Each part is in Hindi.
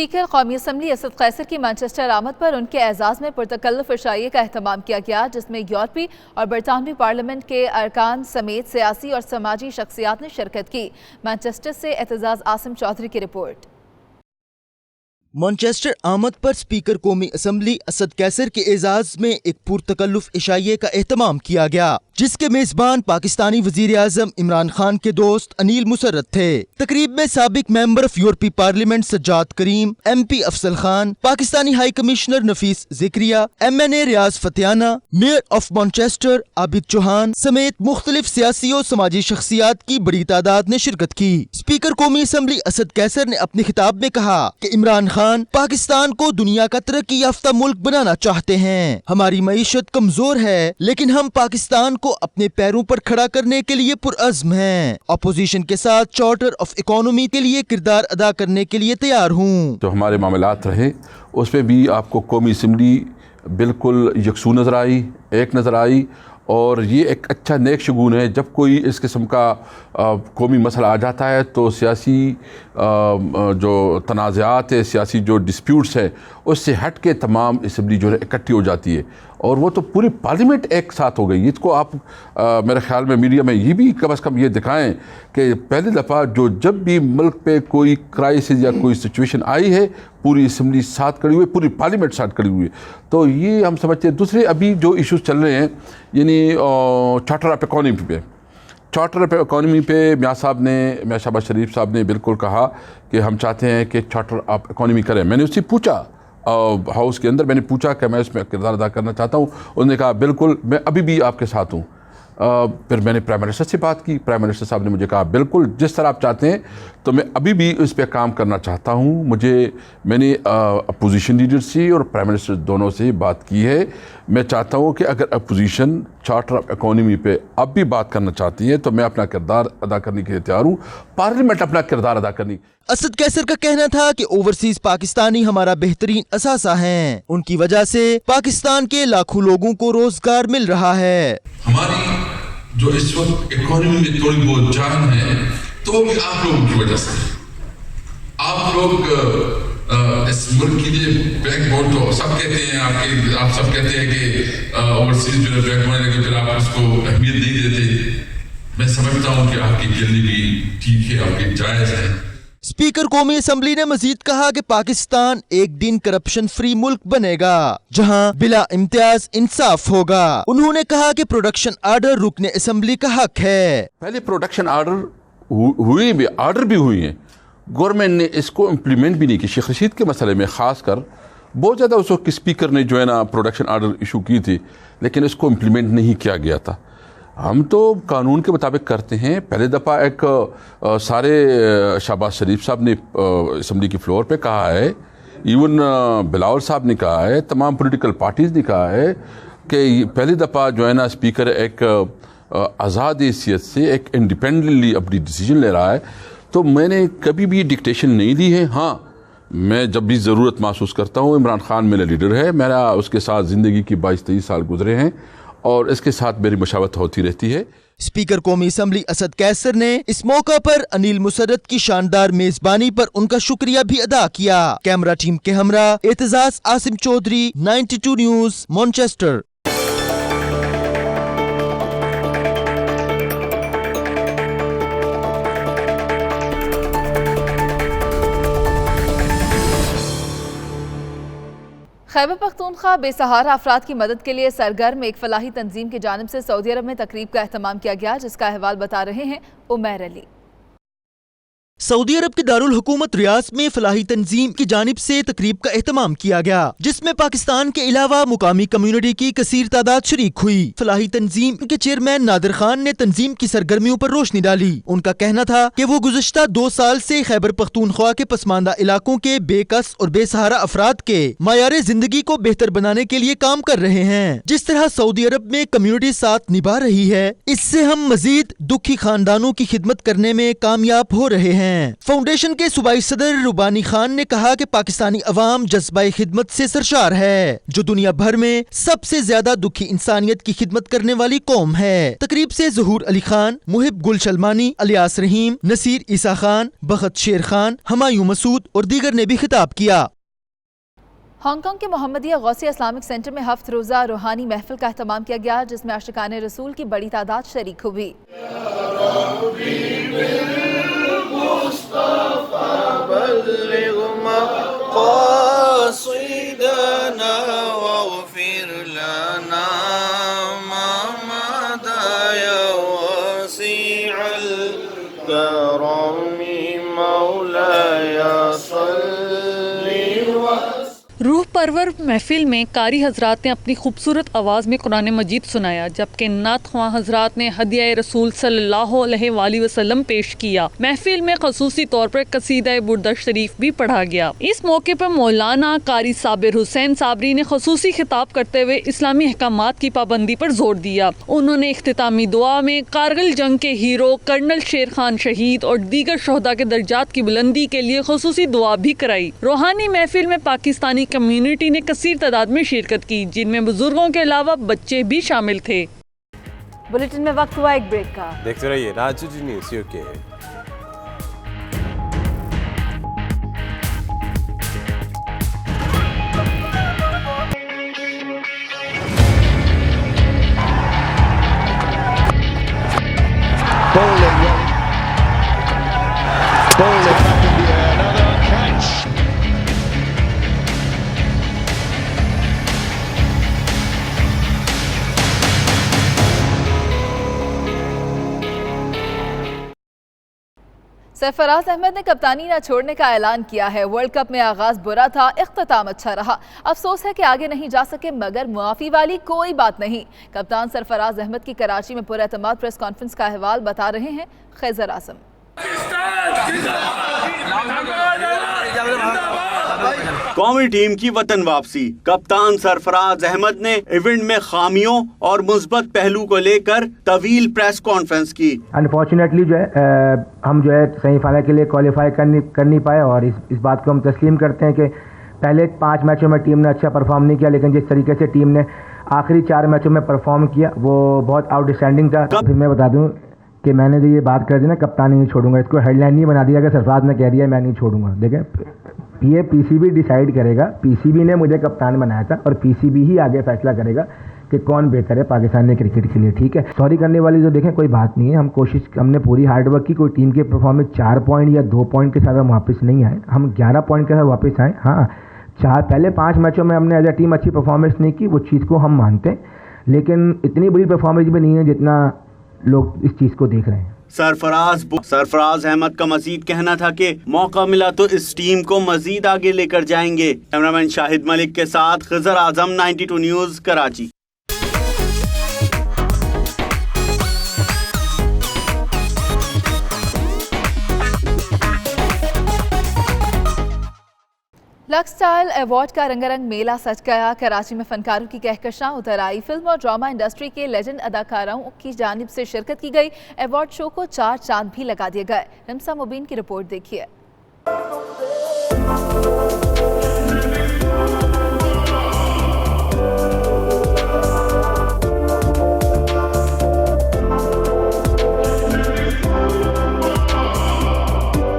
स्पीकर कौमी असम्बली असद कैसर की मैनचेस्टर आमद पर उनके एजाज़ में पुरतकल्लुफ़ इशाइये का अहतमाम किया गया, जिसमें यूरोपीय और बरतानवी पार्लियामेंट के अरकान समेत सियासी और समाजी शख्सियात ने शिरकत की। मैनचेस्टर से एतजाज़ आसिम चौधरी की रिपोर्ट। मैनचेस्टर आमद पर स्पीकर कौमी असम्बली असद कैसर के एजाज में एक पुरतकल्लुफ़ इशाइये का एहतमाम किया गया, जिसके मेजबान पाकिस्तानी वजीर आजम इमरान खान के दोस्त अनिल मुसर्रत थे। तकरीब में साबिक मेंबर ऑफ यूरोपीय parliament Sajjad Karim, MP Afzal Khan, Pakistani high commissioner Nafees Zakaria, MNA Riaz Fatehana, mayor of Manchester Abid Chauhan समेत मुख्तलिफ सियासी और समाजी शख्सियात की बड़ी तादाद ने शिरकत की। स्पीकर कौमी असम्बली असद कैसर ने अपने खिताब में कहा कि इमरान खान पाकिस्तान को दुनिया का तरक्की याफ्ता मुल्क बनाना चाहते हैं। हमारी मईशत कमजोर है, लेकिन हम पाकिस्तान को अपने पैरों पर खड़ा करने के लिए पुरअज़्म हैं। अपोजिशन के साथ चार्टर ऑफ इकोनॉमी के लिए किरदार अदा करने के लिए तैयार हूँ। जो हमारे मामलात रहे उसमें भी आपको कौमी असम्बली बिल्कुल यकसू नज़र आई, एक नज़र आई, और ये एक अच्छा नेक शगुन है। जब कोई इस किस्म का कौमी मसला आ जाता है तो सियासी जो तनाज़ात है, सियासी जो डिस्प्यूट्स है, उससे हट के तमाम असम्बली जो है इकट्ठी हो जाती है, और वो तो पूरी पार्लियामेंट एक साथ हो गई। इसको आप मेरे ख्याल में मीडिया में ये भी कम अज़ कम ये दिखाएं कि पहली दफ़ा जब भी मुल्क पे कोई क्राइसिस या कोई सिचुएशन आई है, पूरी असम्बली साथ खड़ी हुई, पूरी पार्लियामेंट साथ खड़ी हुई। तो ये हम समझते हैं। दूसरे अभी जो इश्यूज़ चल रहे हैं, यानी चार्टर ऑफ इकोनॉमी पे, चार्टर ऑफ इकोनॉमी पे मियाँ शहबाज शरीफ साहब ने बिल्कुल कहा कि हम चाहते हैं कि चार्टर ऑफ इकोनॉमी करें। मैंने उससे पूछा हाउस के अंदर, मैंने पूछा कि मैं इसमें किरदार अदा करना चाहता हूँ। उन्होंने कहा बिल्कुल, मैं अभी भी आपके साथ हूँ। फिर मैंने प्राइम मिनिस्टर से बात की। प्राइम मिनिस्टर साहब ने मुझे कहा बिल्कुल जिस तरह आप चाहते हैं, तो मैं अभी भी इस पर काम करना चाहता हूँ। मैंने अपोजिशन लीडर से और प्राइम मिनिस्टर दोनों से बात की है। मैं चाहता हूँ कि अगर अपोजिशन चार्टर ऑफ इकोनॉमी पे अब भी बात करना चाहती है तो मैं अपना किरदार अदा करने के लिए तैयार हूँ, पार्लियामेंट अपना किरदार अदा करनी। असद कैसर का कहना था कि ओवरसीज पाकिस्तानी हमारा बेहतरीन असासा हैं। उनकी वजह से पाकिस्तान के लाखों लोगों को रोजगार मिल रहा है। हमारी जो इस वक्त इकोनॉमी में थोड़ी बहुत जान है, तो वो भी आप लोगों की वजह से। आप लोग इस मुल्क के लिए बैकबोन, तो सब कहते हैं आप सब कहते हैं कि ओवरसीज जो है बैकबोन है, लेकिन फिर आप उसको अहमियत नहीं देते। मैं समझता हूँ कि आपकी गिरनी भी ठीक है, आपकी जायज़ है। स्पीकर कौमी असम्बली ने मजीद कहा कि पाकिस्तान एक दिन करप्शन फ्री मुल्क बनेगा, जहां बिला इम्तियाज इंसाफ होगा। उन्होंने कहा कि प्रोडक्शन आर्डर रुकने असम्बली का हक है। पहले प्रोडक्शन आर्डर भी हुई हैं, गवर्नमेंट ने इसको इम्प्लीमेंट भी नहीं की। शेख रशीद के मसले में ख़ासकर बहुत ज़्यादा उस वक्त स्पीकर ने जो है ना प्रोडक्शन आर्डर इशू की थी, लेकिन इसको इम्प्लीमेंट नहीं किया गया था। हम तो कानून के मुताबिक करते हैं। पहले दफ़ा एक सारे शहबाज शरीफ साहब ने असम्बली की फ्लोर पे कहा है, इवन बिलावल साहब ने कहा है, तमाम पॉलिटिकल पार्टीज़ ने कहा है कि पहली दफ़ा जो है ना स्पीकर एक आज़ाद हैसियत से एक इंडिपेंडेंटली अपनी डिसीजन ले रहा है। तो मैंने कभी भी डिक्टेशन नहीं दी है। हाँ, मैं जब भी ज़रूरत महसूस करता हूँ, इमरान खान मेरा लीडर है, मेरा उसके साथ ज़िंदगी की 22-23 साल गुजरे हैं और इसके साथ मेरी मुशावरत होती रहती है। स्पीकर कौमी असम्बली असद कैसर ने इस मौका पर अनिल मुसर्रत की शानदार मेजबानी पर उनका शुक्रिया भी अदा किया। कैमरा टीम के हमरा एतजाज़ आसिम चौधरी, 92 न्यूज़, मैनचेस्टर। खैबर पख्तूनख्वा बेसहारा अफराद की मदद के लिए सरगर्म एक फलाही तंजीम की जानिब से सऊदी अरब में तकरीब का एहतमाम किया गया, जिसका अहवाल बता रहे हैं उमैर अली। सऊदी अरब के दारुल हुकूमत रियाद में फलाही तंजीम की जानिब से तकरीब का एहतमाम किया गया, जिसमें पाकिस्तान के अलावा मुकामी कम्युनिटी की कसीर तादाद शरीक हुई। फलाही तंजीम के चेयरमैन नादिर खान ने तंजीम की सरगर्मियों पर रोशनी डाली। उनका कहना था कि वो गुज़श्ता 2 साल से खैबर पख्तूनख्वा के पसमानदा इलाकों के बेकस और बेसहारा अफराद के मायारे जिंदगी को बेहतर बनाने के लिए काम कर रहे हैं। जिस तरह सऊदी अरब में कम्युनिटी साथ निभा रही है, इससे हम मजीद दुखी खानदानों की खिदमत करने में कामयाब हो रहे हैं। हैं। फाउंडेशन के सूबाई सदर रुबानी खान ने कहा कि पाकिस्तानी अवाम जज्बा खिदमत से सरशार है, जो दुनिया भर में सबसे ज्यादा दुखी इंसानियत की खिदमत करने वाली कौम है। तकरीब से ज़हूर अली खान, मुहिब गुल शलमानी, अलियास रहीम, नसीर ईसा खान, बखत शेर खान, हमायूं मसूद और दीगर ने भी खिताब किया। हांगकांग के मोहम्मदिया गौसिया इस्लामिक सेंटर में हफ्त रोज़ा रूहानी महफिल का एहतमाम किया गया, जिसमें आशिकाने रसूल की बड़ी तादाद शरीक हुई। रूह परवर महफिल में कारी हजरात ने अपनी खूबसूरत आवाज़ में कुरान मजीद सुनाया, जबकि नात ख्वां हजरात ने हदिया रसूल सल्लल्लाहु अलैहि वसल्लम पेश किया। महफिल में खसूसी तौर पर कसीदा बुर्दा शरीफ भी पढ़ा गया। इस मौके पर मौलाना कारी साबिर हुसैन साबरी ने खसूसी खिताब करते हुए इस्लामी अहकामात की पाबंदी पर जोर दिया। उन्होंने इख्तितामी दुआ में कारगिल जंग के हीरो कर्नल शेर खान शहीद और दीगर शोहदा के दर्जात की बुलंदी के लिए खसूसी दुआ भी कराई। रूहानी महफिल में पाकिस्तानी कम्युनिटी ने कसीर तादाद में शिरकत की, जिनमें बुजुर्गों के अलावा बच्चे भी शामिल थे। बुलेटिन में वक्त हुआ एक ब्रेक का। देखते रहिए राजू न्यूज़ यूके। सरफराज अहमद ने कप्तानी न छोड़ने का ऐलान किया है। वर्ल्ड कप में आगाज बुरा था, इख्तिताम अच्छा रहा। अफसोस है कि आगे नहीं जा सके, मगर मुआफी वाली कोई बात नहीं। कप्तान सरफराज अहमद की कराची में पुरएतमाद प्रेस कॉन्फ्रेंस का अहवाल बता रहे हैं खैजर आजम। कौमी टीम की वतन वापसी। कप्तान सरफराज अहमद ने इवेंट में खामियों और मुस्बत पहलू को लेकर तवील प्रेस कॉन्फ्रेंस की। अनफॉर्चुनेटली जो है हम जो है सेमीफाइनल के लिए क्वालिफाई कर नहीं पाए, और इस बात को हम तस्लीम करते हैं कि पहले 5 मैचों में टीम ने अच्छा परफॉर्म नहीं किया, लेकिन जिस तरीके से टीम ने आखिरी 4 मैचों में परफॉर्म किया वो बहुत आउटस्टैंडिंग था। फिर मैं बता दूं कि मैंने जो ये बात कर दी ना, कप्तानी नहीं छोड़ूंगा, इसको हेडलाइन नहीं बना दिया कि सरफराज ने कह दिया मैं नहीं छोड़ूंगा। देखें, ये पीसीबी डिसाइड करेगा। पीसीबी ने मुझे कप्तान बनाया था और पीसीबी ही आगे फैसला करेगा कि कौन बेहतर है पाकिस्तानी क्रिकेट के लिए। ठीक है, सॉरी करने वाली जो देखें कोई बात नहीं है। हमने पूरी हार्डवर्क की, कोई टीम के परफॉर्मेंस 4 पॉइंट या 2 पॉइंट के साथ हम वापस नहीं आए, हम 11 पॉइंट के साथ वापस आए। हाँ, पहले 5 मैचों में हमने एज ए टीम अच्छी परफॉर्मेंस नहीं की, वो चीज़ को हम मानते हैं, लेकिन इतनी बुरी परफॉर्मेंस भी नहीं है जितना लोग इस चीज़ को देख रहे हैं। सरफराज अहमद का मजीद कहना था कि मौका मिला तो इस टीम को मजीद आगे लेकर जाएंगे। कैमरामैन शाहिद मलिक के साथ खैजर आजम, 92 news, Karachi. Lux style award का रंगारंग मेला सज गया। कराची में फनकारों की कहकशां उतर आई। फिल्म और ड्रामा इंडस्ट्री के लेजेंड अदाकारों की जानिब से शिरकत की गई। अवार्ड शो को 4 चांद भी लगा दिए गए। रमसा मुबीन की रिपोर्ट देखिए।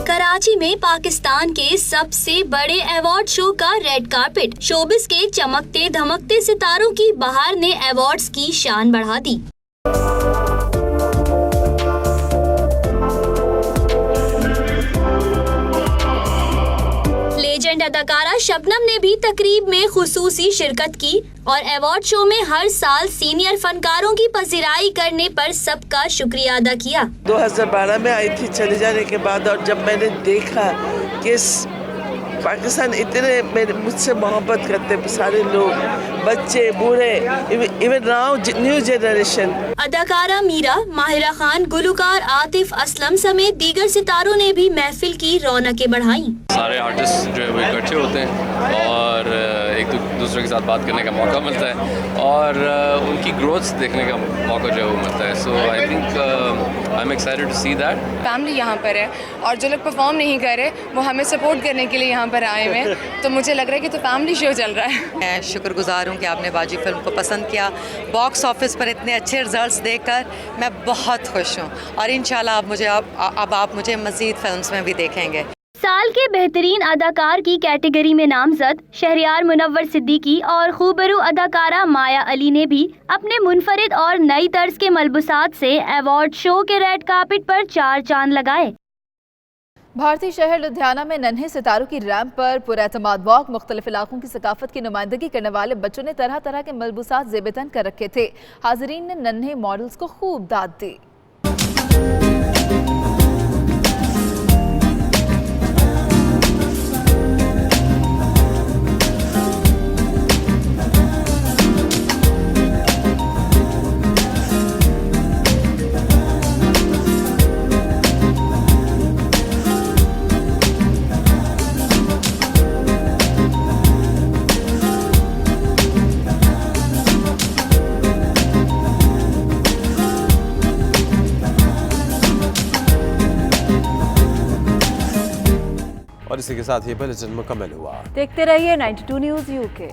कराची में पाकिस्तान के सबसे बड़े अवार्ड शो का रेड कार्पेट। शोबिस के चमकते धमकते सितारों की बहार ने अवार्ड्स की शान बढ़ा दी। लेजेंड अदाकारा शबनम ने भी तकरीब में खुसूसी शिरकत की और अवार्ड शो में हर साल सीनियर फनकारों की पजीराई करने पर सबका शुक्रिया अदा किया। 2012 में आई थी चले जाने के बाद, और जब मैंने देखा कि पाकिस्तान इतने मुझसे मोहब्बत करते सारे लोग, बच्चे बूढ़े, इवन नाउ न्यू जनरेशन। अदाकारा मीरा, माहिरा खान, गुलकार आतिफ असलम समेत दीगर सितारों ने भी महफिल की रौनकें बढ़ाई। सारे आर्टिस्ट जो है वो इकट्ठे होते हैं और एक दूसरे के साथ बात करने का मौका मिलता है और उनकी ग्रोथ देखने का मौका जो है वो मिलता है। So I think I am excited to see that. Family यहाँ पर है और जो लोग परफॉर्म नहीं कर रहे वो हमें सपोर्ट करने के लिए यहाँ पर आए हुए हैं, तो मुझे लग रहा है कि तो फैमिली शो चल रहा है। मैं शुक्रगुजार हूँ कि आपने बाजी फिल्म को पसंद किया। बॉक्स ऑफिस पर इतने अच्छे रिजल्ट्स देखकर मैं बहुत खुश हूँ और इंशाल्लाह आप मुझे मज़ीद फिल्म्स में भी देखेंगे। साल के बेहतरीन अदाकार की कैटेगरी में नामजद शहरियार मुनव्वर सिद्दीकी और खूबरू अदाकारा माया अली ने भी अपने मुनफरिद और नई तर्ज के मलबूसात से अवार्ड शो के रेड कार्पेट पर 4 चांद लगाए। भारतीय शहर लुधियाना में नन्हे सितारों की रैंप पर पुरएतमाद वॉक, मुख्तलिफ इलाकों की सकाफत की नुमाइंदगी करने वाले बच्चों ने तरह तरह के मलबूसात ज़ेबतन कर रखे थे। हाज़रीन ने नन्हे मॉडल्स को खूब दाद दी। और इसी के साथ ये बुलेटिन मुकम्मल हुआ। देखते रहिए 92 न्यूज़ UK।